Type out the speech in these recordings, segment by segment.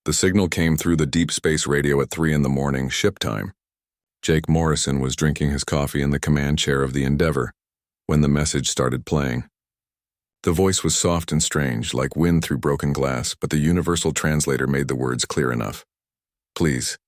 The signal came through the deep space radio at 3 in the morning, ship time. Jake Morrison was drinking his coffee in the command chair of the Endeavour when the message started playing. The voice was soft and strange, like wind through broken glass, but the universal translator made the words clear enough. Please,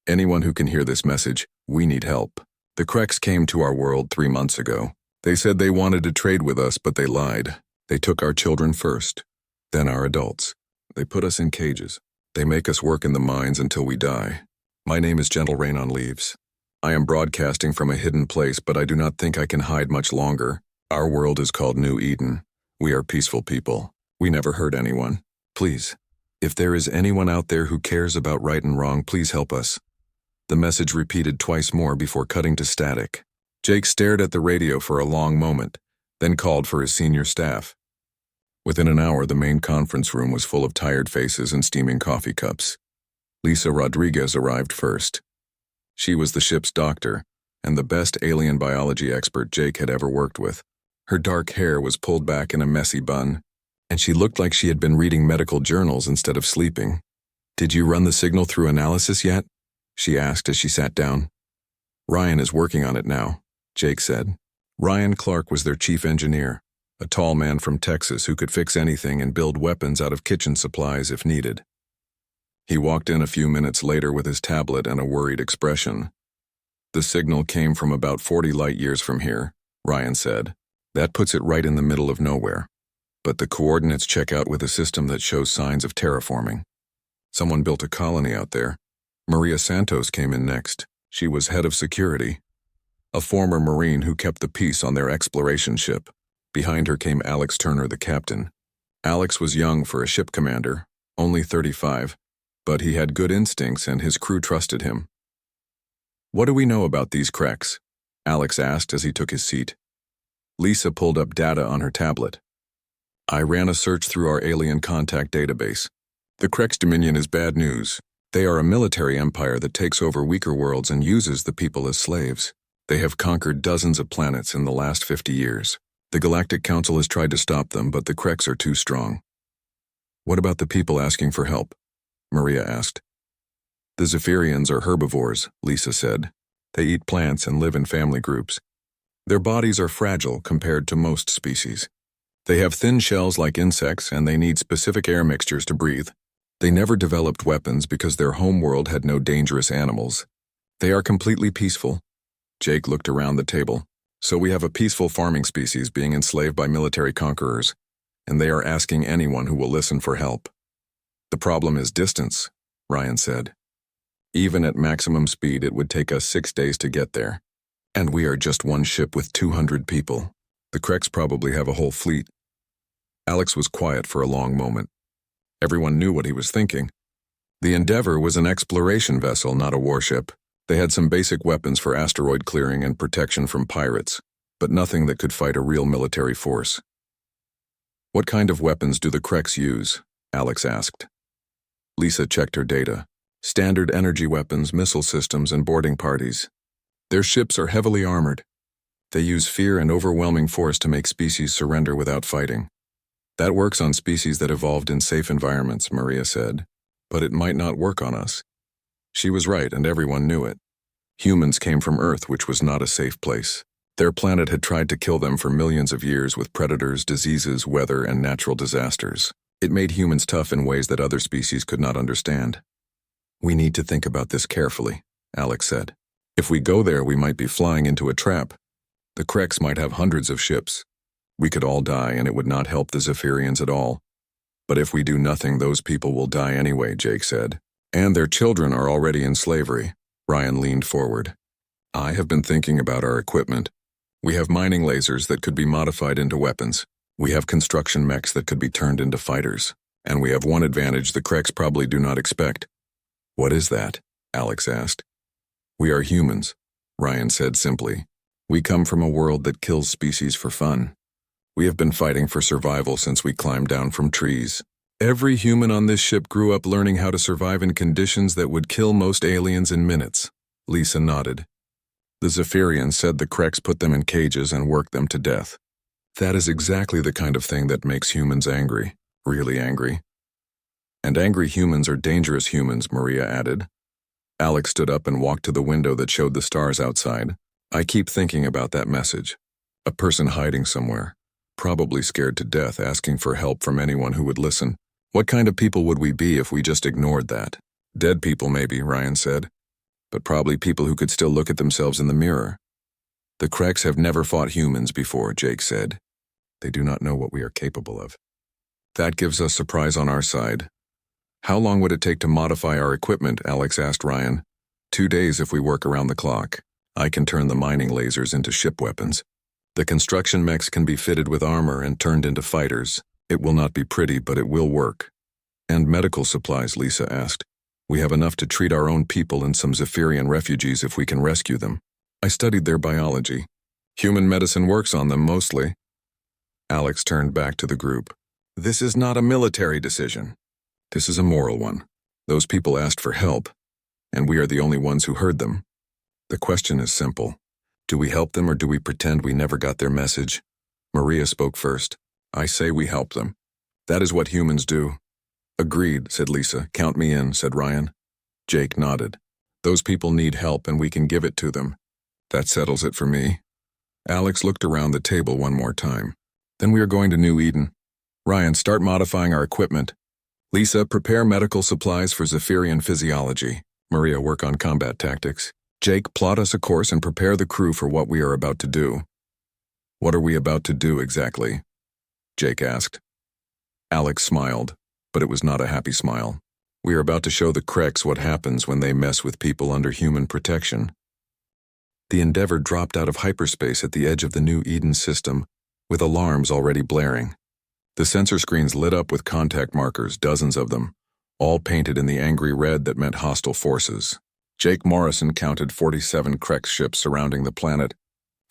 anyone who can hear this message, we need help. The Kreks came to our world 3 months ago. They said they wanted to trade with us, but they lied. They took our children first, then our adults. They put us in cages. They make us work in the mines until we die. My name is Gentle Rain on Leaves. I am broadcasting from a hidden place, but I do not think I can hide much longer. Our world is called New Eden. We are peaceful people. We never hurt anyone. Please, if there is anyone out there who cares about right and wrong, please help us. The message repeated twice more before cutting to static. Jake stared at the radio for a long moment, then called for his senior staff. Within an hour, the main conference room was full of tired faces and steaming coffee cups. Lisa Rodriguez arrived first. She was the ship's doctor, and the best alien biology expert Jake had ever worked with. Her dark hair was pulled back in a messy bun, and she looked like she had been reading medical journals instead of sleeping. "Did you run the signal through analysis yet?" she asked as she sat down. "Ryan is working on it now," Jake said. Ryan Clark was their chief engineer, a tall man from Texas who could fix anything and build weapons out of kitchen supplies if needed. He walked in a few minutes later with his tablet and a worried expression. "The signal came from about 40 light years from here," Ryan said. "That puts it right in the middle of nowhere. But the coordinates check out with a system that shows signs of terraforming. Someone built a colony out there." Maria Santos came in next. She was head of security, a former Marine who kept the peace on their exploration ship. Behind her came Alex Turner, the captain. Alex was young for a ship commander, only 35, but he had good instincts and his crew trusted him. "What do we know about these Kreks?" Alex asked as he took his seat. Lisa pulled up data on her tablet. "I ran a search through our alien contact database. The Kreks Dominion is bad news. They are a military empire that takes over weaker worlds and uses the people as slaves. They have conquered dozens of planets in the last 50 years. The Galactic Council has tried to stop them, but the Kreks are too strong." "What about the people asking for help?" Maria asked. "The Zephyrians are herbivores," Lisa said. "They eat plants and live in family groups. Their bodies are fragile compared to most species. They have thin shells like insects, and they need specific air mixtures to breathe. They never developed weapons because their homeworld had no dangerous animals. They are completely peaceful." Jake looked around the table. "So we have a peaceful farming species being enslaved by military conquerors, and they are asking anyone who will listen for help. The problem is distance," Ryan said. "Even at maximum speed, it would take us 6 days to get there. And we are just one ship with 200 people. The Kreks probably have a whole fleet." Alex was quiet for a long moment. Everyone knew what he was thinking. The Endeavour was an exploration vessel, not a warship. They had some basic weapons for asteroid clearing and protection from pirates, but nothing that could fight a real military force. "What kind of weapons do the Kreks use?" Alex asked. Lisa checked her data. "Standard energy weapons, missile systems, and boarding parties. Their ships are heavily armored. They use fear and overwhelming force to make species surrender without fighting. That works on species that evolved in safe environments," Maria said. "But it might not work on us." She was right, and everyone knew it. Humans came from Earth, which was not a safe place. Their planet had tried to kill them for millions of years with predators, diseases, weather, and natural disasters. It made humans tough in ways that other species could not understand. "We need to think about this carefully," Alex said. "If we go there, we might be flying into a trap. The Kreks might have hundreds of ships. We could all die, and it would not help the Zephyrians at all. But if we do nothing, those people will die anyway," Jake said. "And their children are already in slavery." Ryan leaned forward. "I have been thinking about our equipment. We have mining lasers that could be modified into weapons. We have construction mechs that could be turned into fighters. And we have one advantage the Kreks probably do not expect." "What is that?" Alex asked. "We are humans," Ryan said simply. "We come from a world that kills species for fun. We have been fighting for survival since we climbed down from trees. Every human on this ship grew up learning how to survive in conditions that would kill most aliens in minutes." Lisa nodded. "The Zephyrians said the Kreks put them in cages and worked them to death. That is exactly the kind of thing that makes humans angry, really angry. And angry humans are dangerous humans, Maria added. Alex stood up and walked to the window that showed the stars outside. I keep thinking about that message. A person hiding somewhere, probably scared to death, asking for help from anyone who would listen. What kind of people would we be if we just ignored that? Dead people maybe, Ryan said. But probably people who could still look at themselves in the mirror. The Kreks have never fought humans before, Jake said. They do not know what we are capable of. That gives us surprise on our side. How long would it take to modify our equipment, Alex asked Ryan. 2 days if we work around the clock. I can turn the mining lasers into ship weapons. The construction mechs can be fitted with armor and turned into fighters. It will not be pretty, but it will work. And medical supplies, Lisa asked. We have enough to treat our own people and some Zephyrian refugees if we can rescue them. I studied their biology. Human medicine works on them mostly. Alex turned back to the group. This is not a military decision. This is a moral one. Those people asked for help, and we are the only ones who heard them. The question is simple. Do we help them or do we pretend we never got their message? Maria spoke first. I say we help them. That is what humans do. Agreed, said Lisa. Count me in, said Ryan. Jake nodded. Those people need help and we can give it to them. That settles it for me. Alex looked around the table one more time. Then we are going to New Eden. Ryan, start modifying our equipment. Lisa, prepare medical supplies for Zephyrian physiology. Maria, work on combat tactics. Jake, plot us a course and prepare the crew for what we are about to do. What are we about to do exactly? Jake asked. Alex smiled, but it was not a happy smile. We are about to show the Kreks what happens when they mess with people under human protection. The Endeavor dropped out of hyperspace at the edge of the New Eden system, with alarms already blaring. The sensor screens lit up with contact markers, dozens of them, all painted in the angry red that meant hostile forces. Jake Morrison counted 47 Kreks ships surrounding the planet,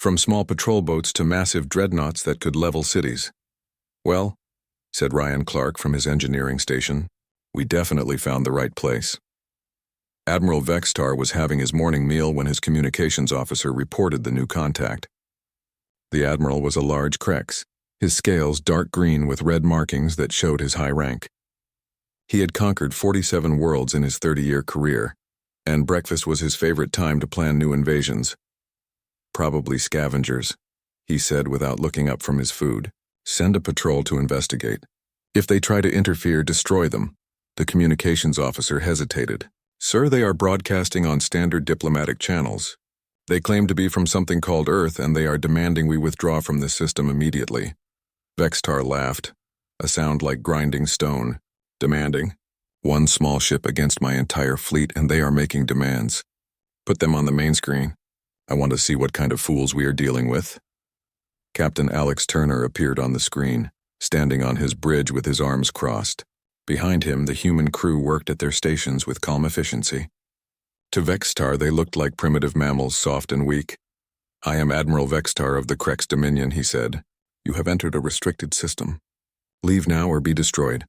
from small patrol boats to massive dreadnoughts that could level cities. Well, said Ryan Clark from his engineering station, we definitely found the right place. Admiral Vextar was having his morning meal when his communications officer reported the new contact. The Admiral was a large Kreks, his scales dark green with red markings that showed his high rank. He had conquered 47 worlds in his 30-year career, and breakfast was his favorite time to plan new invasions. Probably scavengers, he said without looking up from his food. Send a patrol to investigate. If they try to interfere, destroy them. The communications officer hesitated. Sir, they are broadcasting on standard diplomatic channels. They claim to be from something called Earth, and they are demanding we withdraw from this system immediately. Vextar laughed, a sound like grinding stone. Demanding? One small ship against my entire fleet, and they are making demands. Put them on the main screen. I want to see what kind of fools we are dealing with. Captain Alex Turner appeared on the screen, standing on his bridge with his arms crossed. Behind him, the human crew worked at their stations with calm efficiency. To Vextar, they looked like primitive mammals, soft and weak. I am Admiral Vextar of the Kreks Dominion, he said. You have entered a restricted system. Leave now or be destroyed.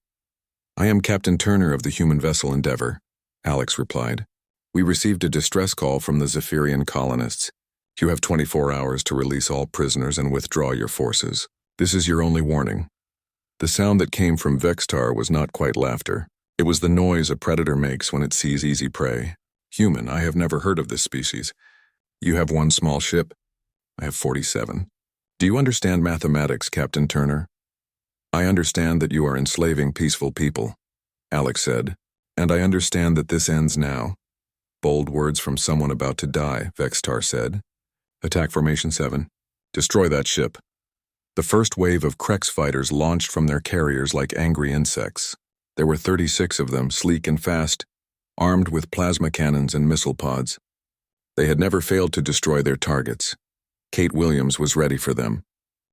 I am Captain Turner of the human vessel Endeavor, Alex replied. We received a distress call from the Zephyrian colonists. You have 24 hours to release all prisoners and withdraw your forces. This is your only warning. The sound that came from Vextar was not quite laughter. It was the noise a predator makes when it sees easy prey. Human, I have never heard of this species. You have one small ship. I have 47. Do you understand mathematics, Captain Turner? I understand that you are enslaving peaceful people, Alex said, and I understand that this ends now. Bold words from someone about to die, Vextar said. Attack Formation 7. Destroy that ship. The first wave of Kreks fighters launched from their carriers like angry insects. There were 36 of them, sleek and fast, armed with plasma cannons and missile pods. They had never failed to destroy their targets. Kate Williams was ready for them.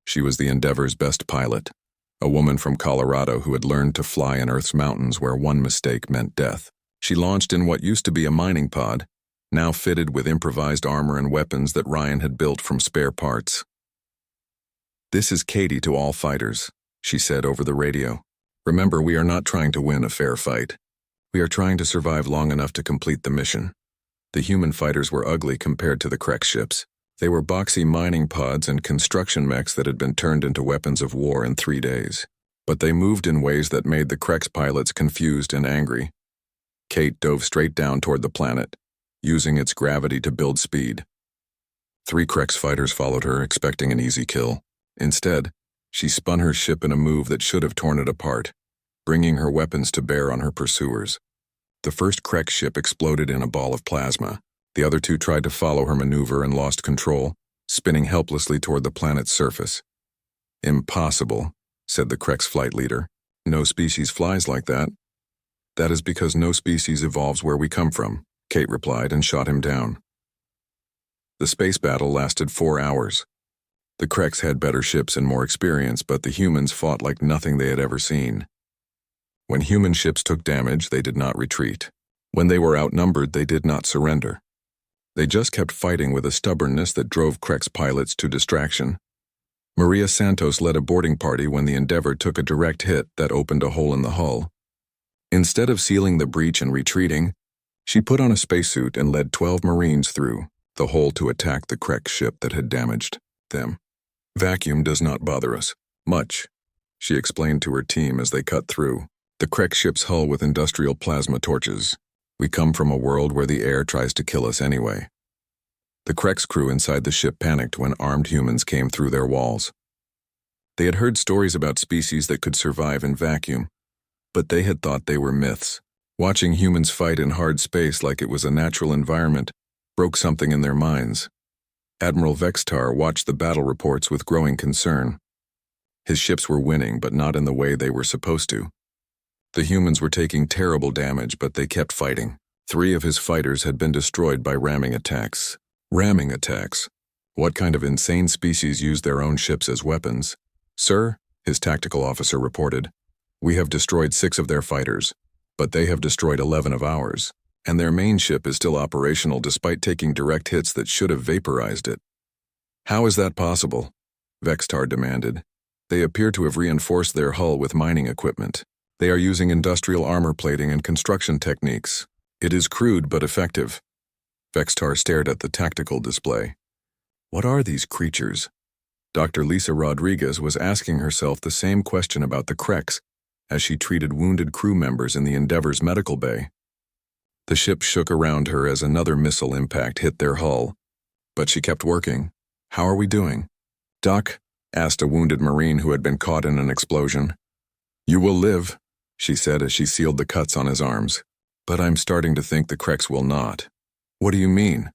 She was the Endeavor's best pilot, a woman from Colorado who had learned to fly in Earth's mountains where one mistake meant death. She launched in what used to be a mining pod, now fitted with improvised armor and weapons that Ryan had built from spare parts. This is Katie to all fighters, she said over the radio. Remember, we are not trying to win a fair fight. We are trying to survive long enough to complete the mission. The human fighters were ugly compared to the Kreks ships. They were boxy mining pods and construction mechs that had been turned into weapons of war in 3 days. but they moved in ways that made the Krex pilots confused and angry. Kate dove straight down toward the planet, using its gravity to build speed. 3 Krex fighters followed her, expecting an easy kill. Instead, she spun her ship in a move that should have torn it apart, bringing her weapons to bear on her pursuers. The first Krex ship exploded in a ball of plasma. The other 2 tried to follow her maneuver and lost control, spinning helplessly toward the planet's surface. "Impossible," said the Krex flight leader. "No species flies like that." "That is because no species evolves where we come from," Kate replied and shot him down. The space battle lasted 4 hours. The Krex had better ships and more experience, but the humans fought like nothing they had ever seen. When human ships took damage, they did not retreat. When they were outnumbered, they did not surrender. They just kept fighting with a stubbornness that drove Krex pilots to distraction. Maria Santos led a boarding party when the Endeavour took a direct hit that opened a hole in the hull. Instead of sealing the breach and retreating, she put on a spacesuit and led 12 Marines through the hole to attack the Krex ship that had damaged them. "Vacuum does not bother us much," she explained to her team as they cut through the Krex ship's hull with industrial plasma torches. "We come from a world where the air tries to kill us anyway." The Krex crew inside the ship panicked when armed humans came through their walls. They had heard stories about species that could survive in vacuum, but they had thought they were myths. Watching humans fight in hard space like it was a natural environment broke something in their minds. Admiral Vextar watched the battle reports with growing concern. His ships were winning, but not in the way they were supposed to. The humans were taking terrible damage, but they kept fighting. 3 of his fighters had been destroyed by ramming attacks. Ramming attacks? What kind of insane species used their own ships as weapons? "Sir," his tactical officer reported, "we have destroyed 6 of their fighters, but they have destroyed 11 of ours, and their main ship is still operational despite taking direct hits that should have vaporized it." "How is that possible?" Vextar demanded. "They appear to have reinforced their hull with mining equipment. They are using industrial armor plating and construction techniques. It is crude but effective." Vextar stared at the tactical display. What are these creatures? Dr. Lisa Rodriguez was asking herself the same question about the Krex as she treated wounded crew members in the Endeavour's medical bay. The ship shook around her as another missile impact hit their hull, but she kept working. "How are we doing?" "Doc?" asked a wounded Marine who had been caught in an explosion. "You will live," she said as she sealed the cuts on his arms. "But I'm starting to think the Krex will not." "What do you mean?"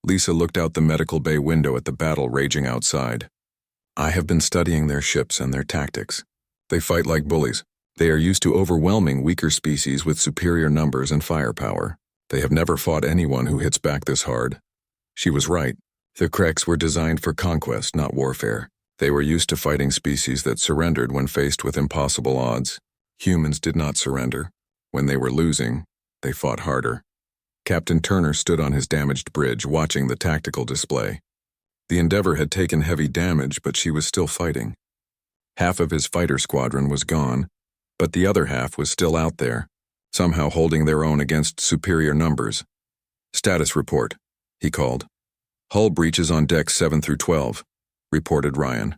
Lisa looked out the medical bay window at the battle raging outside. "I have been studying their ships and their tactics. They fight like bullies. They are used to overwhelming weaker species with superior numbers and firepower. They have never fought anyone who hits back this hard." She was right. The Krex were designed for conquest, not warfare. They were used to fighting species that surrendered when faced with impossible odds. Humans did not surrender. When they were losing, they fought harder. Captain Turner stood on his damaged bridge, watching the tactical display. The Endeavour had taken heavy damage, but she was still fighting. Half of his fighter squadron was gone, but the other half was still out there, somehow holding their own against superior numbers. "Status report," he called. "Hull breaches on decks 7 through 12, reported Ryan.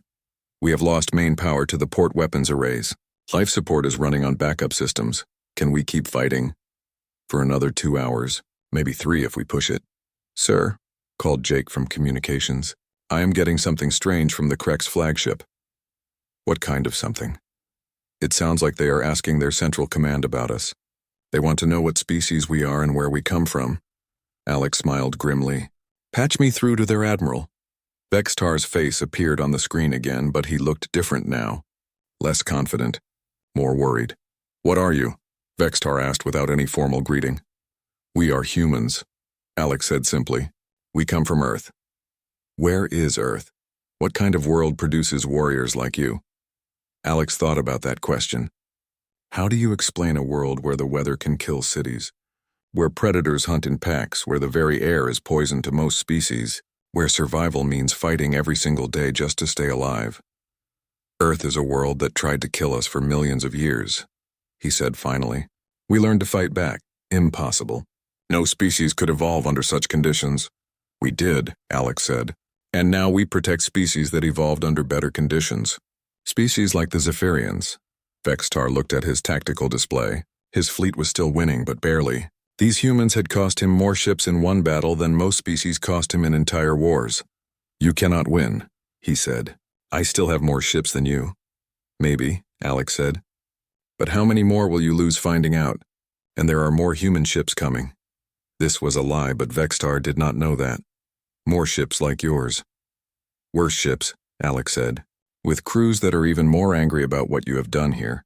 "We have lost main power to the port weapons arrays. Life support is running on backup systems. Can we keep fighting?" "For another 2 hours, maybe 3 if we push it." "Sir," called Jake from communications, "I am getting something strange from the Krex flagship." "What kind of something?" "It sounds like they are asking their central command about us. They want to know what species we are and where we come from." Alex smiled grimly. "Patch me through to their admiral." Vextar's face appeared on the screen again, but he looked different now. Less confident, more worried. "What are you?" Vextar asked without any formal greeting. "We are humans," Alex said simply. "We come from Earth." "Where is Earth? What kind of world produces warriors like you?" Alex thought about that question. How do you explain a world where the weather can kill cities, where predators hunt in packs, where the very air is poison to most species, where survival means fighting every single day just to stay alive? "Earth is a world that tried to kill us for millions of years," he said finally. "We learned to fight back. Impossible. No species could evolve under such conditions." "We did," Alex said. "And now we protect species that evolved under better conditions. Species like the Zephyrians." Vextar looked at his tactical display. His fleet was still winning, but barely. These humans had cost him more ships in one battle than most species cost him in entire wars. "You cannot win," he said. "I still have more ships than you." "Maybe," Alex said. "But how many more will you lose finding out? And there are more human ships coming." This was a lie, but Vextar did not know that. "More ships like yours." "Worse ships," Alex said, "with crews that are even more angry about what you have done here."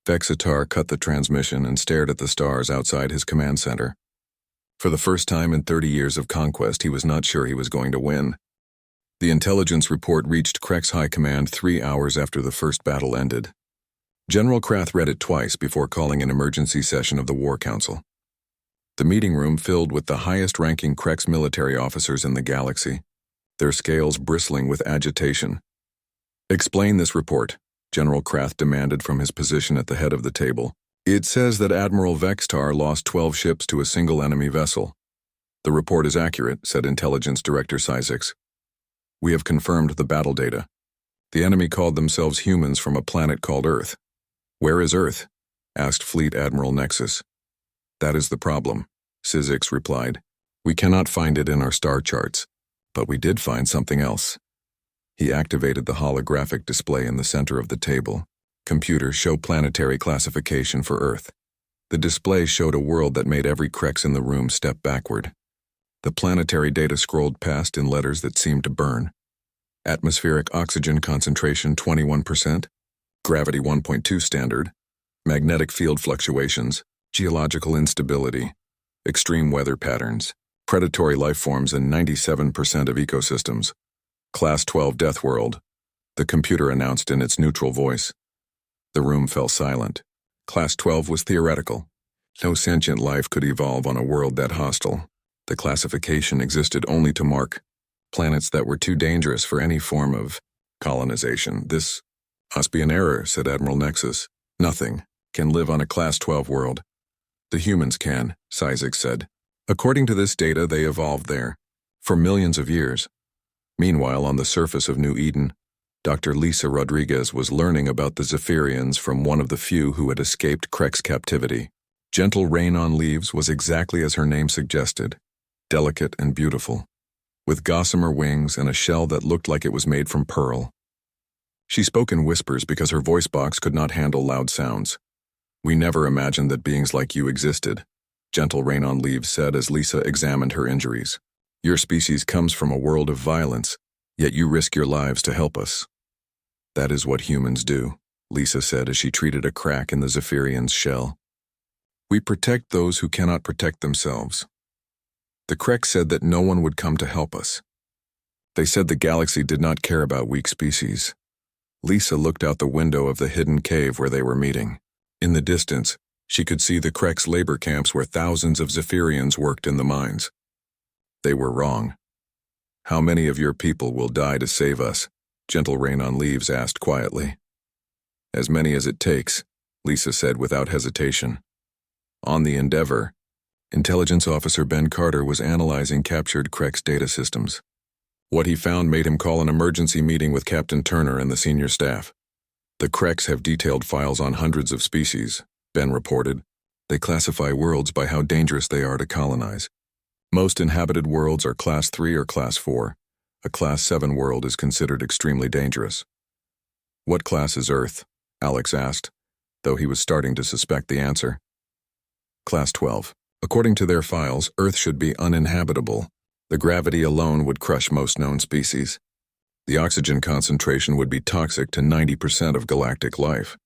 Vexatar cut the transmission and stared at the stars outside his command center. For the first time in 30 years of conquest, he was not sure he was going to win. The intelligence report reached Krek's High Command 3 hours after the first battle ended. General Krath read it twice before calling an emergency session of the War Council. The meeting room filled with the highest-ranking Krek's military officers in the galaxy, their scales bristling with agitation. "Explain this report," General Krath demanded from his position at the head of the table. "It says that Admiral Vextar lost 12 ships to a single enemy vessel." "The report is accurate," said Intelligence Director Cizix. "We have confirmed the battle data. The enemy called themselves humans from a planet called Earth." "Where is Earth?" asked Fleet Admiral Nexus. "That is the problem," Cizix replied. "We cannot find it in our star charts, but we did find something else." He activated the holographic display in the center of the table. "Computer, show planetary classification for Earth." The display showed a world that made every Krex in the room step backward. The planetary data scrolled past in letters that seemed to burn. Atmospheric oxygen concentration 21%, gravity 1.2 standard, magnetic field fluctuations, geological instability, extreme weather patterns, predatory life forms in 97% of ecosystems. Class 12 Death World, the computer announced in its neutral voice. The room fell silent. Class 12 was theoretical. No sentient life could evolve on a world that hostile. The classification existed only to mark planets that were too dangerous for any form of colonization. "This must be an error," said Admiral Nexus. "Nothing can live on a Class 12 world." "The humans can," Cizix said. "According to this data, they evolved there for millions of years." Meanwhile, on the surface of New Eden, Dr. Lisa Rodriguez was learning about the Zephyrians from one of the few who had escaped Krek's captivity. Gentle Rain on Leaves was exactly as her name suggested, delicate and beautiful, with gossamer wings and a shell that looked like it was made from pearl. She spoke in whispers because her voice box could not handle loud sounds. "We never imagined that beings like you existed," Gentle Rain on Leaves said as Lisa examined her injuries. "Your species comes from a world of violence, yet you risk your lives to help us." "That is what humans do," Lisa said as she treated a crack in the Zephyrian's shell. "We protect those who cannot protect themselves." The Krek said that no one would come to help us. They said the galaxy did not care about weak species. Lisa looked out the window of the hidden cave where they were meeting. In the distance, she could see the Krek's labor camps where thousands of Zephyrians worked in the mines. They were wrong. "How many of your people will die to save us?" Gentle Rain on Leaves asked quietly. "As many as it takes," Lisa said without hesitation. On the Endeavor, Intelligence Officer Ben Carter was analyzing captured Krek's data systems. What he found made him call an emergency meeting with Captain Turner and the senior staff. "The Kreks have detailed files on hundreds of species," Ben reported. "They classify worlds by how dangerous they are to colonize. Most inhabited worlds are Class 3 or Class 4. A Class 7 world is considered extremely dangerous." "What class is Earth?" Alex asked, though he was starting to suspect the answer. "Class 12. According to their files, Earth should be uninhabitable. The gravity alone would crush most known species. The oxygen concentration would be toxic to 90% of galactic life.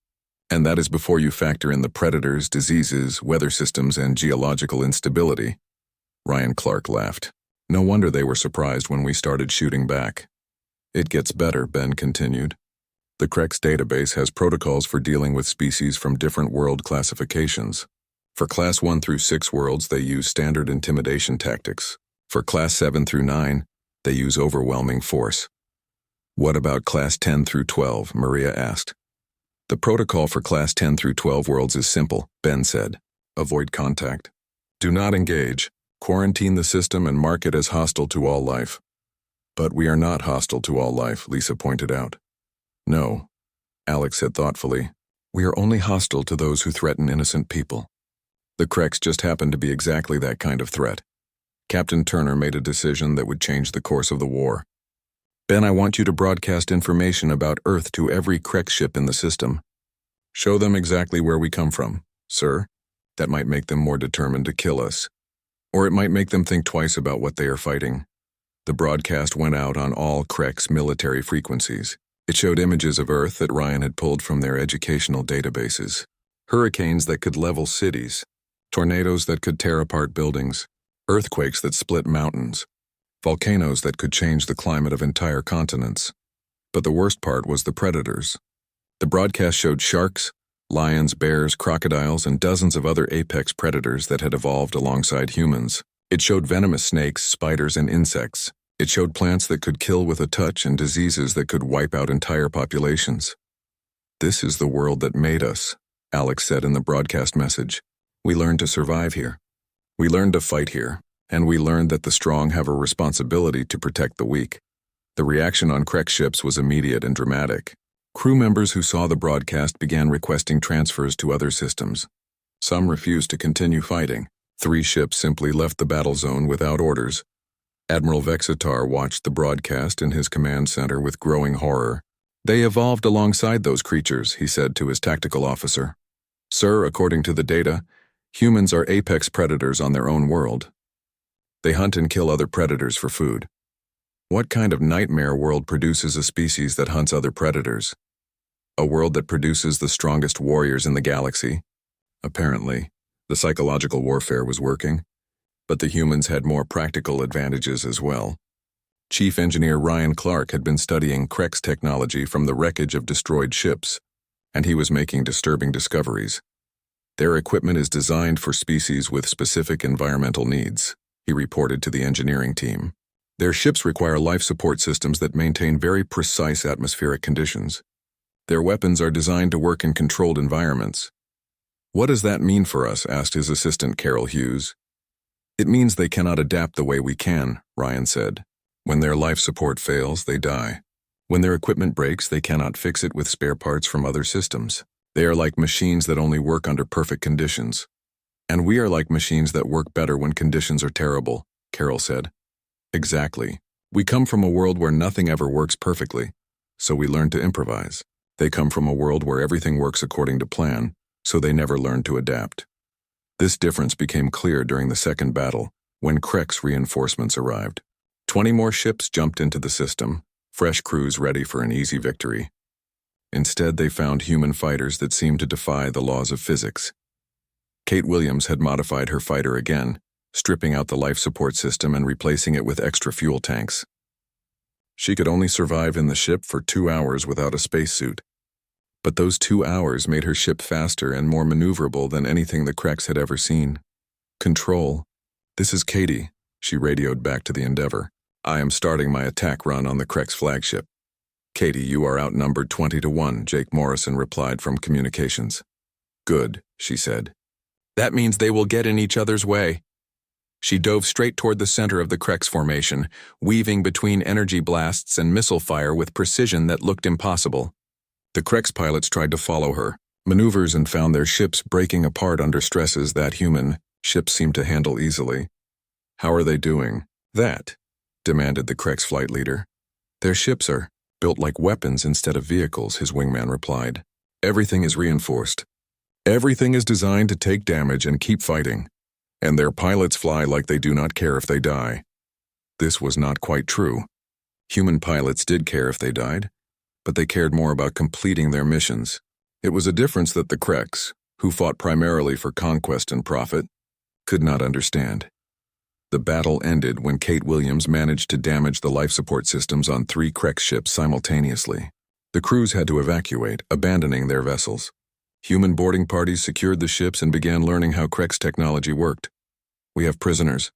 And that is before you factor in the predators, diseases, weather systems, and geological instability." Ryan Clark laughed. "No wonder they were surprised when we started shooting back." "It gets better," Ben continued. "The Krek's database has protocols for dealing with species from different world classifications. For Class 1 through 6 worlds, they use standard intimidation tactics. For Class 7 through 9, they use overwhelming force." "What about Class 10 through 12, Maria asked. "The protocol for Class 10 through 12 worlds is simple," Ben said. "Avoid contact. Do not engage. Quarantine the system and mark it as hostile to all life." "But we are not hostile to all life," Lisa pointed out. "No," Alex said thoughtfully. We are only hostile to those who threaten innocent people. The Krex just happened to be exactly that kind of threat. Captain Turner made a decision that would change the course of the war. Ben, I want you to broadcast information about Earth to every Krex ship in the system. Show them exactly where we come from, sir. That might make them more determined to kill us. Or it might make them think twice about what they are fighting. The broadcast went out on all Krex military frequencies. It showed images of Earth that Ryan had pulled from their educational databases. Hurricanes that could level cities, tornadoes that could tear apart buildings, earthquakes that split mountains, volcanoes that could change the climate of entire continents. But the worst part was the predators. The broadcast showed sharks, lions, bears, crocodiles, and dozens of other apex predators that had evolved alongside humans. It showed venomous snakes, spiders, and insects. It showed plants that could kill with a touch and diseases that could wipe out entire populations. This is the world that made us, Alex said in the broadcast message. We learned to survive here. We learned to fight here, and we learned that the strong have a responsibility to protect the weak. The reaction on Krex ships was immediate and dramatic. Crew members who saw the broadcast began requesting transfers to other systems. Some refused to continue fighting. 3 ships simply left the battle zone without orders. Admiral Vexitar watched the broadcast in his command center with growing horror. They evolved alongside those creatures, he said to his tactical officer. Sir, according to the data, humans are apex predators on their own world. They hunt and kill other predators for food. What kind of nightmare world produces a species that hunts other predators? A world that produces the strongest warriors in the galaxy? Apparently, the psychological warfare was working, but the humans had more practical advantages as well. Chief Engineer Ryan Clark had been studying Krex technology from the wreckage of destroyed ships, and he was making disturbing discoveries. Their equipment is designed for species with specific environmental needs, he reported to the engineering team. Their ships require life support systems that maintain very precise atmospheric conditions. Their weapons are designed to work in controlled environments. What does that mean for us? Asked his assistant Carol Hughes. It means they cannot adapt the way we can, Ryan said. When their life support fails, they die. When their equipment breaks, they cannot fix it with spare parts from other systems. They are like machines that only work under perfect conditions. And we are like machines that work better when conditions are terrible, Carol said. Exactly. We come from a world where nothing ever works perfectly, so we learn to improvise. They come from a world where everything works according to plan, so they never learn to adapt. This difference became clear during the second battle, when Krex reinforcements arrived. 20 more ships jumped into the system, fresh crews ready for an easy victory. Instead, they found human fighters that seemed to defy the laws of physics. Kate Williams had modified her fighter again, stripping out the life support system and replacing it with extra fuel tanks. She could only survive in the ship for 2 hours without a spacesuit. But those 2 hours made her ship faster and more maneuverable than anything the Krex had ever seen. Control. This is Katie, she radioed back to the Endeavor. I am starting my attack run on the Krex flagship. Katie, you are outnumbered 20-1, Jake Morrison replied from communications. Good, she said. That means they will get in each other's way. She dove straight toward the center of the Krex formation, weaving between energy blasts and missile fire with precision that looked impossible. The Krex pilots tried to follow her, maneuvers, and found their ships breaking apart under stresses that human ships seemed to handle easily. How are they doing that? Demanded the Krex flight leader. Their ships are built like weapons instead of vehicles, his wingman replied. Everything is reinforced. Everything is designed to take damage and keep fighting. And their pilots fly like they do not care if they die. This was not quite true. Human pilots did care if they died, but they cared more about completing their missions. It was a difference that the Krex, who fought primarily for conquest and profit, could not understand. The battle ended when Kate Williams managed to damage the life support systems on 3 Krex ships simultaneously. The crews had to evacuate, abandoning their vessels. Human boarding parties secured the ships and began learning how Krex technology worked. We have prisoners,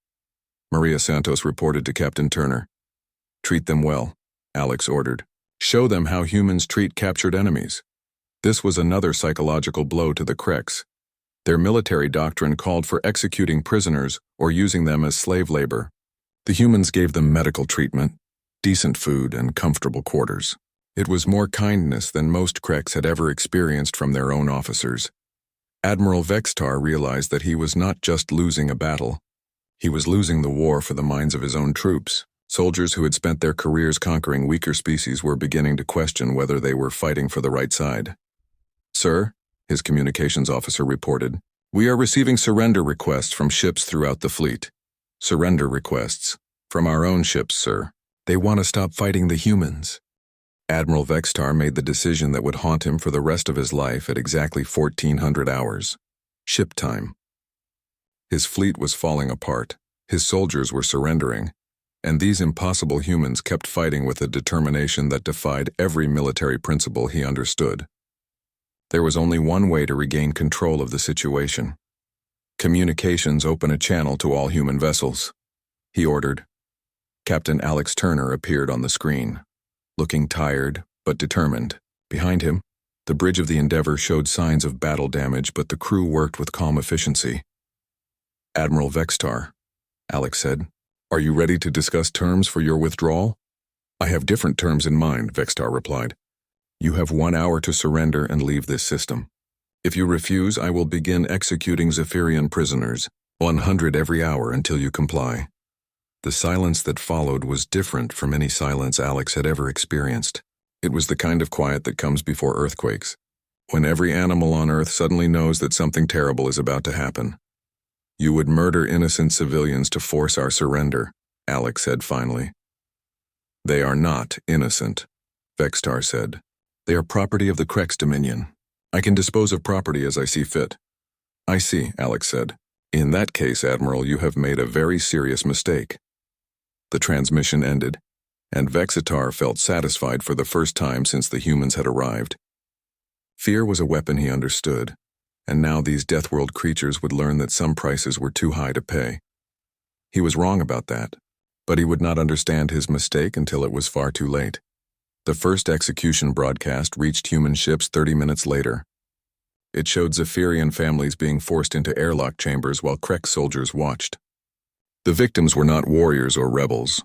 Maria Santos reported to Captain Turner. Treat them well, Alex ordered. Show them how humans treat captured enemies. This was another psychological blow to the Krex. Their military doctrine called for executing prisoners or using them as slave labor. The humans gave them medical treatment, decent food, and comfortable quarters. It was more kindness than most Kreks had ever experienced from their own officers. Admiral Vextar realized that he was not just losing a battle. He was losing the war for the minds of his own troops. Soldiers who had spent their careers conquering weaker species were beginning to question whether they were fighting for the right side. "Sir," his communications officer reported, "we are receiving surrender requests from ships throughout the fleet." "Surrender requests? From our own ships, sir. They want to stop fighting the humans." Admiral Vextar made the decision that would haunt him for the rest of his life at exactly 1400 hours. Ship time. His fleet was falling apart. His soldiers were surrendering. And these impossible humans kept fighting with a determination that defied every military principle he understood. There was only one way to regain control of the situation. "Communications open a channel to all human vessels," he ordered. Captain Alex Turner appeared on the screen, looking tired but determined. Behind him, the bridge of the Endeavour showed signs of battle damage, but the crew worked with calm efficiency. "Admiral Vextar," Alex said, "are you ready to discuss terms for your withdrawal?" "I have different terms in mind," Vextar replied. "You have 1 hour to surrender and leave this system. If you refuse, I will begin executing Zephyrian prisoners, 100 every hour until you comply." The silence that followed was different from any silence Alex had ever experienced. It was the kind of quiet that comes before earthquakes, when every animal on Earth suddenly knows that something terrible is about to happen. "You would murder innocent civilians to force our surrender," Alex said finally. "They are not innocent," Vextar said. "They are property of the Krex Dominion. I can dispose of property as I see fit." "I see," Alex said. "In that case, Admiral, you have made a very serious mistake." The transmission ended, and Vextar felt satisfied for the first time since the humans had arrived. Fear was a weapon he understood, and now these Deathworld creatures would learn that some prices were too high to pay. He was wrong about that, but he would not understand his mistake until it was far too late. The first execution broadcast reached human ships 30 minutes later. It showed Zephyrian families being forced into airlock chambers while Krex soldiers watched. The victims were not warriors or rebels.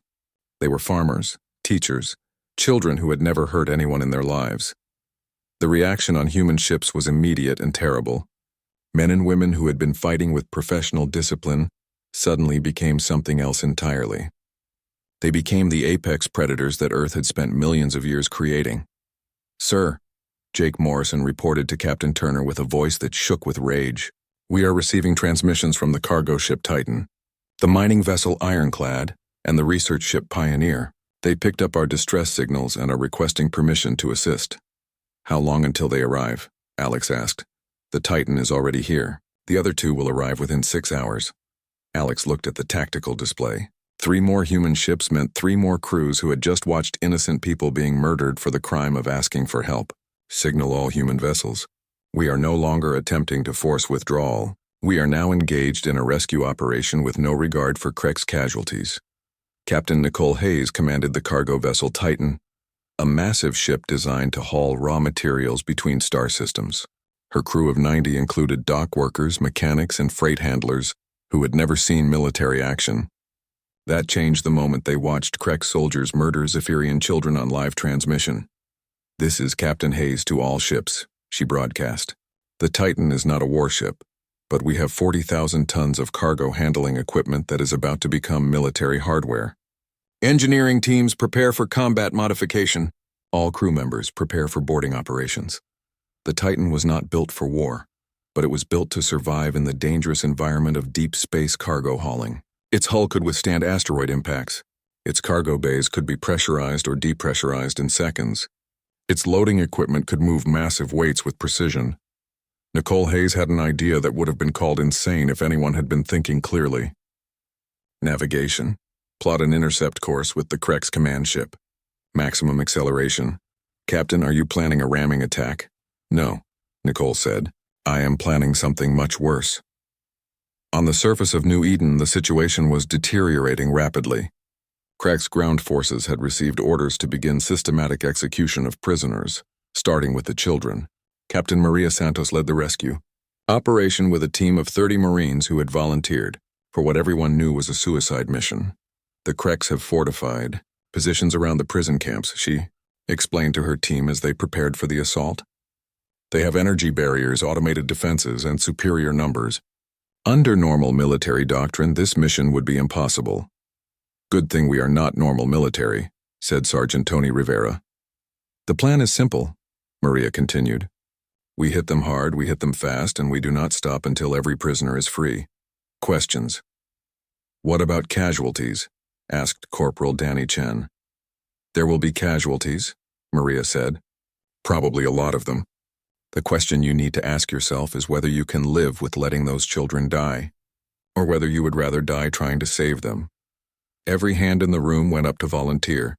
They were farmers, teachers, children who had never hurt anyone in their lives. The reaction on human ships was immediate and terrible. Men and women who had been fighting with professional discipline suddenly became something else entirely. They became the apex predators that Earth had spent millions of years creating. "Sir," Jake Morrison reported to Captain Turner with a voice that shook with rage, "we are receiving transmissions from the cargo ship Titan, the mining vessel Ironclad, and the research ship Pioneer. They picked up our distress signals and are requesting permission to assist." "How long until they arrive?" Alex asked. "The Titan is already here. The other two will arrive within 6 hours." Alex looked at the tactical display. 3 more human ships meant 3 more crews who had just watched innocent people being murdered for the crime of asking for help. "Signal all human vessels. We are no longer attempting to force withdrawal. We are now engaged in a rescue operation with no regard for Krex casualties." Captain Nicole Hayes commanded the cargo vessel Titan, a massive ship designed to haul raw materials between star systems. Her crew of 90 included dock workers, mechanics, and freight handlers who had never seen military action. That changed the moment they watched Krex soldiers murder Zephyrian children on live transmission. "This is Captain Hayes to all ships," she broadcast. "The Titan is not a warship, but we have 40,000 tons of cargo handling equipment that is about to become military hardware. Engineering teams prepare for combat modification. All crew members prepare for boarding operations." The Titan was not built for war, but it was built to survive in the dangerous environment of deep space cargo hauling. Its hull could withstand asteroid impacts. Its cargo bays could be pressurized or depressurized in seconds. Its loading equipment could move massive weights with precision. Nicole Hayes had an idea that would have been called insane if anyone had been thinking clearly. Navigation. Plot an intercept course with the Krex command ship. Maximum acceleration. "Captain, are you planning a ramming attack?" "No," Nicole said. "I am planning something much worse." On the surface of New Eden, the situation was deteriorating rapidly. Krex ground forces had received orders to begin systematic execution of prisoners, starting with the children. Captain Maria Santos led the rescue operation with a team of 30 Marines who had volunteered for what everyone knew was a suicide mission. "The Krex have fortified positions around the prison camps," she explained to her team as they prepared for the assault. They have energy barriers, automated defenses, and superior numbers. Under normal military doctrine, this mission would be impossible. Good thing we are not normal military, said Sergeant Tony Rivera. The plan is simple, Maria continued. We hit them hard, we hit them fast, and we do not stop until every prisoner is free. Questions. What about casualties? Asked Corporal Danny Chen. There will be casualties, Maria said. Probably a lot of them. The question you need to ask yourself is whether you can live with letting those children die, or whether you would rather die trying to save them. Every hand in the room went up to volunteer.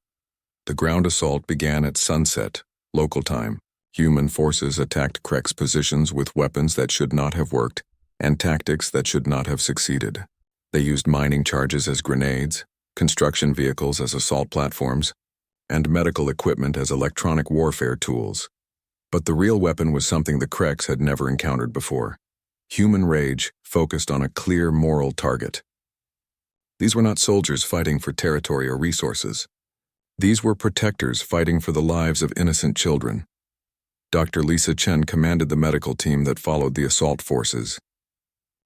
The ground assault began at sunset, local time. Human forces attacked Krek's positions with weapons that should not have worked and tactics that should not have succeeded. They used mining charges as grenades, construction vehicles as assault platforms, and medical equipment as electronic warfare tools. But the real weapon was something the Kreks had never encountered before. Human rage focused on a clear moral target. These were not soldiers fighting for territory or resources. These were protectors fighting for the lives of innocent children. Dr. Lisa Chen commanded the medical team that followed the assault forces.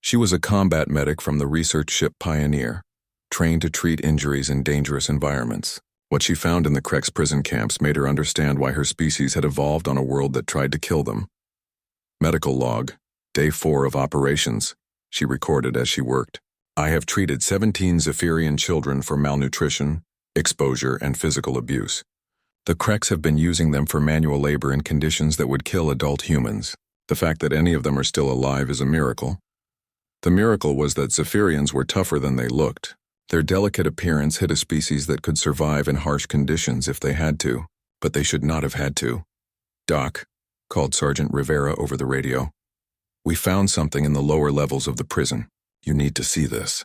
She was a combat medic from the research ship Pioneer, trained to treat injuries in dangerous environments. What she found in the Krek's prison camps made her understand why her species had evolved on a world that tried to kill them. Medical log, Day 4 of operations, she recorded as she worked. I have treated 17 Zephyrian children for malnutrition, exposure, and physical abuse. The Kreks have been using them for manual labor in conditions that would kill adult humans. The fact that any of them are still alive is a miracle. The miracle was that Zephyrians were tougher than they looked. Their delicate appearance hid a species that could survive in harsh conditions if they had to, but they should not have had to. Doc, called Sergeant Rivera over the radio. We found something in the lower levels of the prison. You need to see this.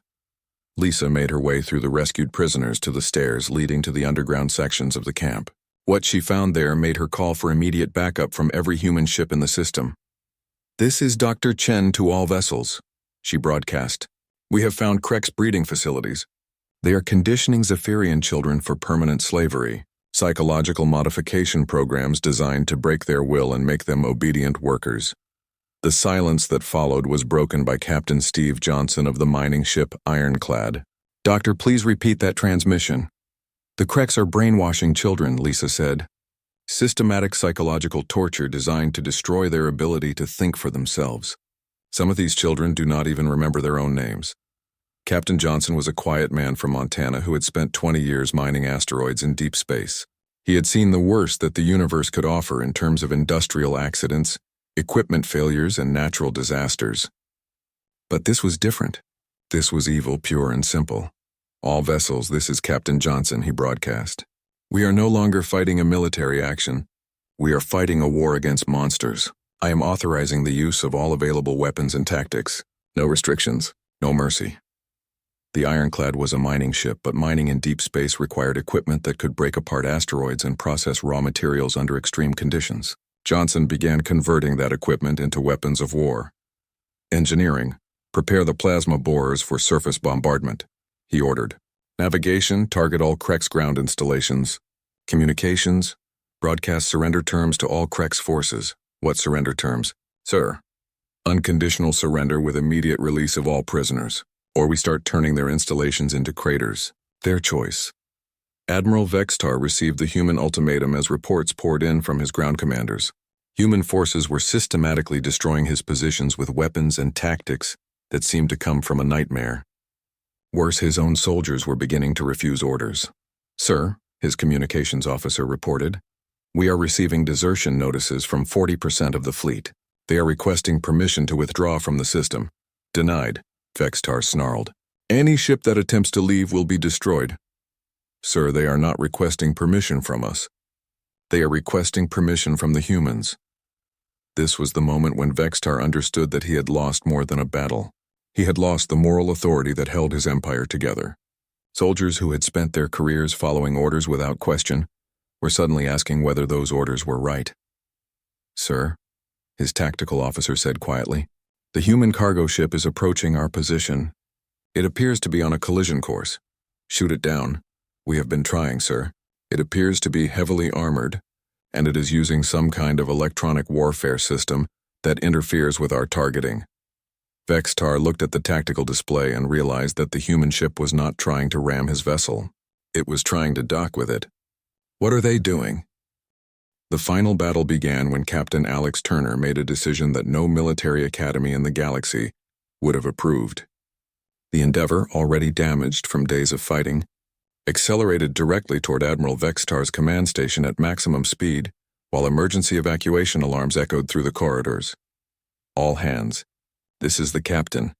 Lisa made her way through the rescued prisoners to the stairs leading to the underground sections of the camp. What she found there made her call for immediate backup from every human ship in the system. This is Dr. Chen to all vessels, she broadcast. We have found Krek's breeding facilities. They are conditioning Zephyrian children for permanent slavery, psychological modification programs designed to break their will and make them obedient workers. The silence that followed was broken by Captain Steve Johnson of the mining ship Ironclad. Doctor, please repeat that transmission. The Kreks are brainwashing children, Lisa said. Systematic psychological torture designed to destroy their ability to think for themselves. Some of these children do not even remember their own names. Captain Johnson was a quiet man from Montana who had spent 20 years mining asteroids in deep space. He had seen the worst that the universe could offer in terms of industrial accidents, equipment failures, and natural disasters. But this was different. This was evil, pure and simple. All vessels, this is Captain Johnson, he broadcast. We are no longer fighting a military action. We are fighting a war against monsters. I am authorizing the use of all available weapons and tactics. No restrictions, no mercy. The Ironclad was a mining ship, but mining in deep space required equipment that could break apart asteroids and process raw materials under extreme conditions. Johnson began converting that equipment into weapons of war. Engineering, prepare the plasma borers for surface bombardment, he ordered. Navigation, target all Krek's ground installations. Communications, broadcast surrender terms to all Krek's forces. What surrender terms? Sir. Unconditional surrender with immediate release of all prisoners, or we start turning their installations into craters. Their choice. Admiral Vextar received the human ultimatum as reports poured in from his ground commanders. Human forces were systematically destroying his positions with weapons and tactics that seemed to come from a nightmare. Worse, his own soldiers were beginning to refuse orders. Sir, his communications officer reported, we are receiving desertion notices from 40% of the fleet. They are requesting permission to withdraw from the system. Denied, Vextar snarled. Any ship that attempts to leave will be destroyed. Sir, they are not requesting permission from us. They are requesting permission from the humans. This was the moment when Vextar understood that he had lost more than a battle. He had lost the moral authority that held his empire together. Soldiers who had spent their careers following orders without question were suddenly asking whether those orders were right. Sir, his tactical officer said quietly, the human cargo ship is approaching our position. It appears to be on a collision course. Shoot it down. We have been trying, sir. It appears to be heavily armored, and it is using some kind of electronic warfare system that interferes with our targeting. Vextar looked at the tactical display and realized that the human ship was not trying to ram his vessel. It was trying to dock with it. What are they doing? The final battle began when Captain Alex Turner made a decision that no military academy in the galaxy would have approved. The Endeavor, already damaged from days of fighting, accelerated directly toward Admiral Vextar's command station at maximum speed, while emergency evacuation alarms echoed through the corridors. All hands. This is the captain,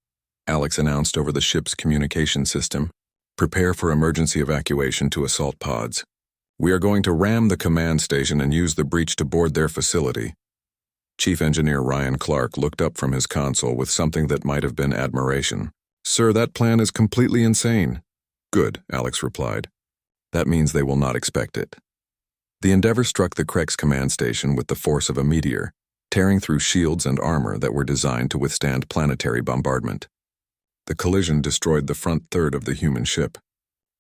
Alex announced over the ship's communication system. Prepare for emergency evacuation to assault pods. We are going to ram the command station and use the breach to board their facility. Chief Engineer Ryan Clark looked up from his console with something that might have been admiration. Sir, that plan is completely insane. Good, Alex replied. That means they will not expect it. The Endeavor struck the Krex command station with the force of a meteor, tearing through shields and armor that were designed to withstand planetary bombardment. The collision destroyed the front third of the human ship,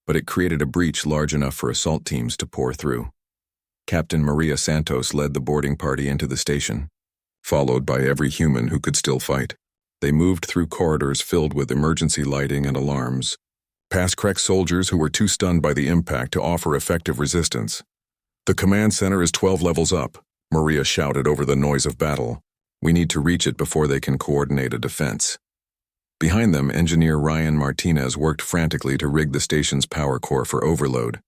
but it created a breach large enough for assault teams to pour through. Captain Maria Santos led the boarding party into the station, followed by every human who could still fight. They moved through corridors filled with emergency lighting and alarms, past Krex soldiers who were too stunned by the impact to offer effective resistance. The command center is 12 levels up, Maria shouted over the noise of battle. We need to reach it before they can coordinate a defense. Behind them, engineer Ryan Martinez worked frantically to rig the station's power core for overload.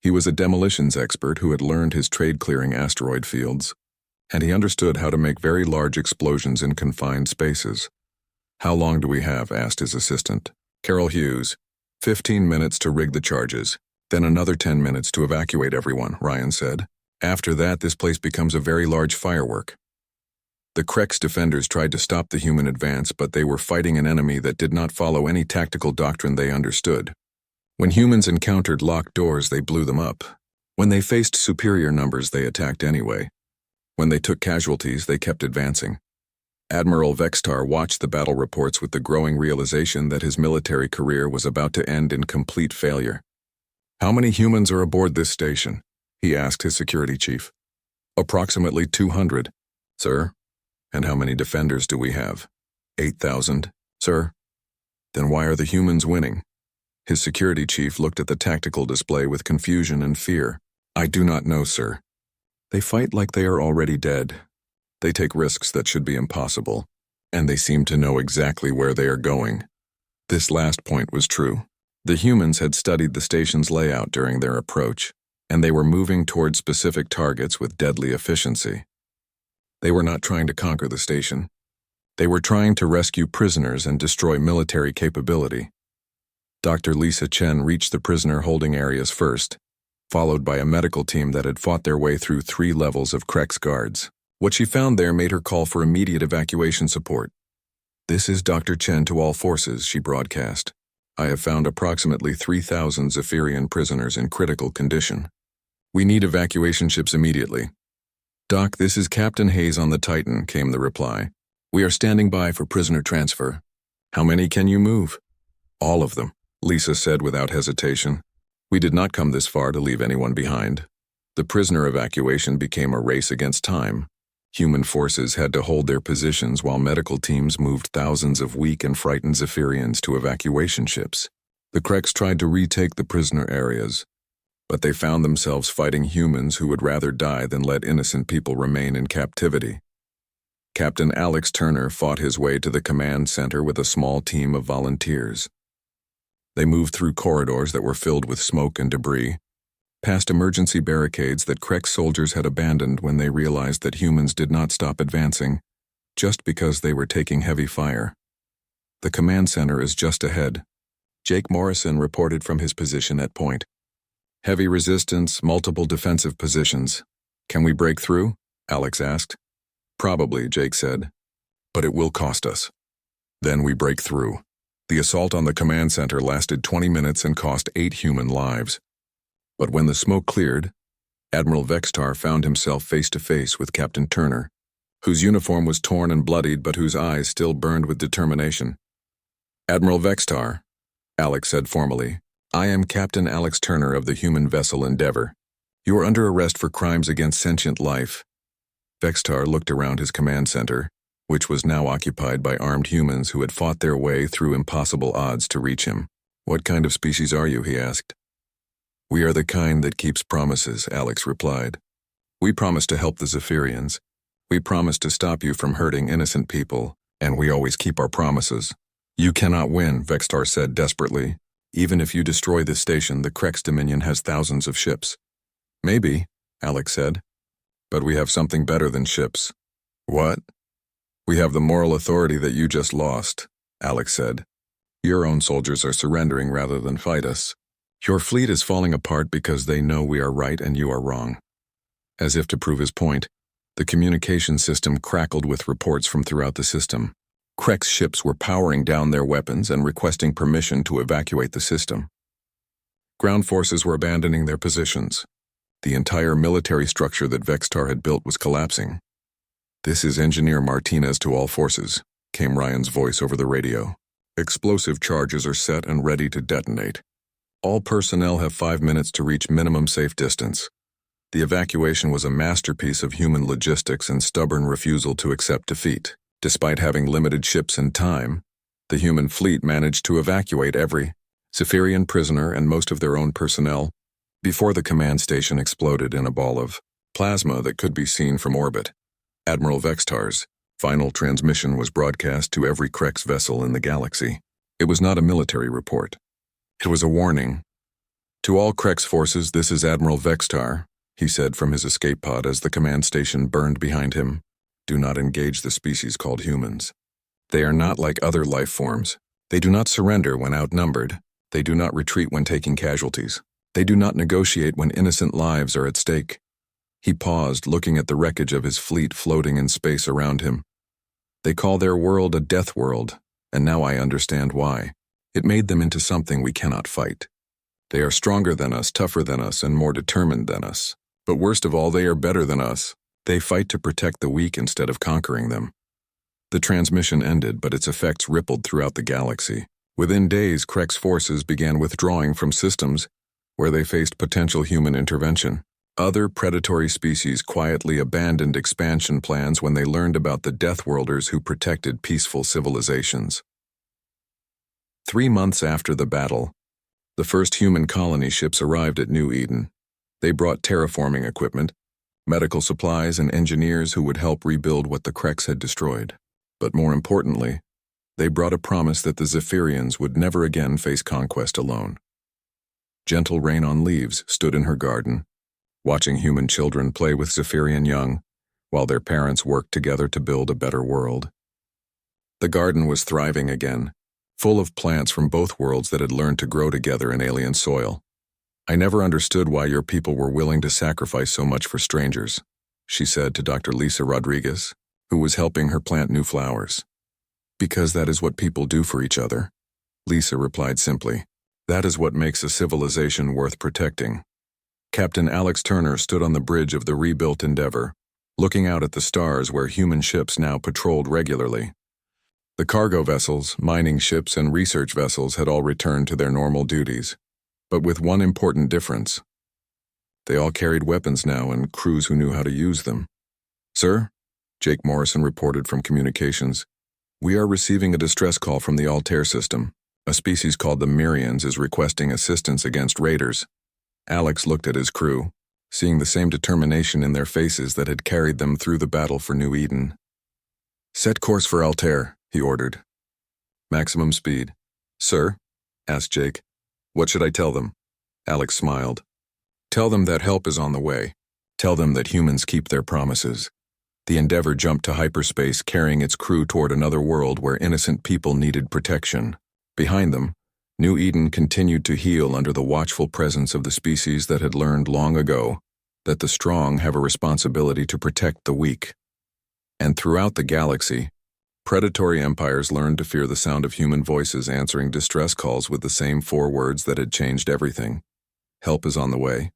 He was a demolitions expert who had learned his trade clearing asteroid fields, and he understood how to make very large explosions in confined spaces. How long do we have? Asked his assistant, Carol Hughes. 15 minutes to rig the charges, then another 10 minutes to evacuate everyone, Ryan said. After that, this place becomes a very large firework. The Krex defenders tried to stop the human advance, but they were fighting an enemy that did not follow any tactical doctrine they understood. When humans encountered locked doors, they blew them up. When they faced superior numbers, they attacked anyway. When they took casualties, they kept advancing. Admiral Vextar watched the battle reports with the growing realization that his military career was about to end in complete failure. How many humans are aboard this station? He asked his security chief. Approximately 200, sir. And how many defenders do we have? 8,000, sir. Then why are the humans winning? His security chief looked at the tactical display with confusion and fear. I do not know, sir. They fight like they are already dead. They take risks that should be impossible, and they seem to know exactly where they are going. This last point was true. The humans had studied the station's layout during their approach, and they were moving toward specific targets with deadly efficiency. They were not trying to conquer the station. They were trying to rescue prisoners and destroy military capability. Dr. Lisa Chen reached the prisoner holding areas first, followed by a medical team that had fought their way through 3 levels of Krex guards. What she found there made her call for immediate evacuation support. This is Dr. Chen to all forces, she broadcast. I have found approximately 3,000 Zephyrian prisoners in critical condition. We need evacuation ships immediately. Doc, this is Captain Hayes on the Titan, came the reply. We are standing by for prisoner transfer. How many can you move? All of them, Lisa said without hesitation. We did not come this far to leave anyone behind. The prisoner evacuation became a race against time. Human forces had to hold their positions while medical teams moved thousands of weak and frightened Zephyrians to evacuation ships. The Krex tried to retake the prisoner areas, but they found themselves fighting humans who would rather die than let innocent people remain in captivity. Captain Alex Turner fought his way to the command center with a small team of volunteers. They moved through corridors that were filled with smoke and debris, past emergency barricades that Krex soldiers had abandoned when they realized that humans did not stop advancing, just because they were taking heavy fire. The command center is just ahead. Jake Morrison reported from his position at point. Heavy resistance, multiple defensive positions. Can we break through? Alex asked. Probably, Jake said. But it will cost us. Then we break through. The assault on the command center lasted 20 minutes and cost 8 human lives. But when the smoke cleared, Admiral Vextar found himself face to face with Captain Turner, whose uniform was torn and bloodied but whose eyes still burned with determination. Admiral Vextar, Alex said formally, I am Captain Alex Turner of the human vessel Endeavor. You are under arrest for crimes against sentient life. Vextar looked around his command center, which was now occupied by armed humans who had fought their way through impossible odds to reach him. What kind of species are you, he asked. We are the kind that keeps promises, Alex replied. We promise to help the Zephyrians. We promise to stop you from hurting innocent people, and we always keep our promises. You cannot win, Vextar said desperately. Even if you destroy this station, the Krex Dominion has thousands of ships. Maybe, Alex said. But we have something better than ships. What? We have the moral authority that you just lost, Alex said. Your own soldiers are surrendering rather than fight us. Your fleet is falling apart because they know we are right and you are wrong. As if to prove his point, the communication system crackled with reports from throughout the system. Krex ships were powering down their weapons and requesting permission to evacuate the system. Ground forces were abandoning their positions. The entire military structure that Vextar had built was collapsing. This is Engineer Martinez to all forces, came Ryan's voice over the radio. Explosive charges are set and ready to detonate. All personnel have 5 minutes to reach minimum safe distance. The evacuation was a masterpiece of human logistics and stubborn refusal to accept defeat. Despite having limited ships and time, the human fleet managed to evacuate every Zephyrian prisoner and most of their own personnel before the command station exploded in a ball of plasma that could be seen from orbit. Admiral Vextar's final transmission was broadcast to every Krex vessel in the galaxy. It was not a military report. It was a warning. To all Krex forces, this is Admiral Vextar, he said from his escape pod as the command station burned behind him. Do not engage the species called humans. They are not like other life forms. They do not surrender when outnumbered. They do not retreat when taking casualties. They do not negotiate when innocent lives are at stake. He paused, looking at the wreckage of his fleet floating in space around him. They call their world a death world, and now I understand why. It made them into something we cannot fight. They are stronger than us, tougher than us, and more determined than us. But worst of all, they are better than us. They fight to protect the weak instead of conquering them. The transmission ended, but its effects rippled throughout the galaxy. Within days, Krex forces began withdrawing from systems where they faced potential human intervention. Other predatory species quietly abandoned expansion plans when they learned about the Deathworlders who protected peaceful civilizations. 3 months after the battle, the first human colony ships arrived at New Eden. They brought terraforming equipment, medical supplies, and engineers who would help rebuild what the Krex had destroyed. But more importantly, they brought a promise that the Zephyrians would never again face conquest alone. Gentle Rain on Leaves stood in her garden, watching human children play with Zephyrian young, while their parents worked together to build a better world. The garden was thriving again, full of plants from both worlds that had learned to grow together in alien soil. I never understood why your people were willing to sacrifice so much for strangers, she said to Dr. Lisa Rodriguez, who was helping her plant new flowers. Because that is what people do for each other, Lisa replied simply. That is what makes a civilization worth protecting. Captain Alex Turner stood on the bridge of the rebuilt Endeavor, looking out at the stars where human ships now patrolled regularly. The cargo vessels, mining ships, and research vessels had all returned to their normal duties, but with one important difference. They all carried weapons now and crews who knew how to use them. Sir, Jake Morrison reported from communications, we are receiving a distress call from the Altair system. A species called the Myrians is requesting assistance against raiders. Alex looked at his crew, seeing the same determination in their faces that had carried them through the battle for New Eden. Set course for Altair, he ordered. Maximum speed. Sir? Asked Jake. What should I tell them? Alex smiled. Tell them that help is on the way. Tell them that humans keep their promises. The Endeavor jumped to hyperspace, carrying its crew toward another world where innocent people needed protection. Behind them, New Eden continued to heal under the watchful presence of the species that had learned long ago that the strong have a responsibility to protect the weak. And throughout the galaxy, predatory empires learned to fear the sound of human voices answering distress calls with the same 4 words that had changed everything. Help is on the way.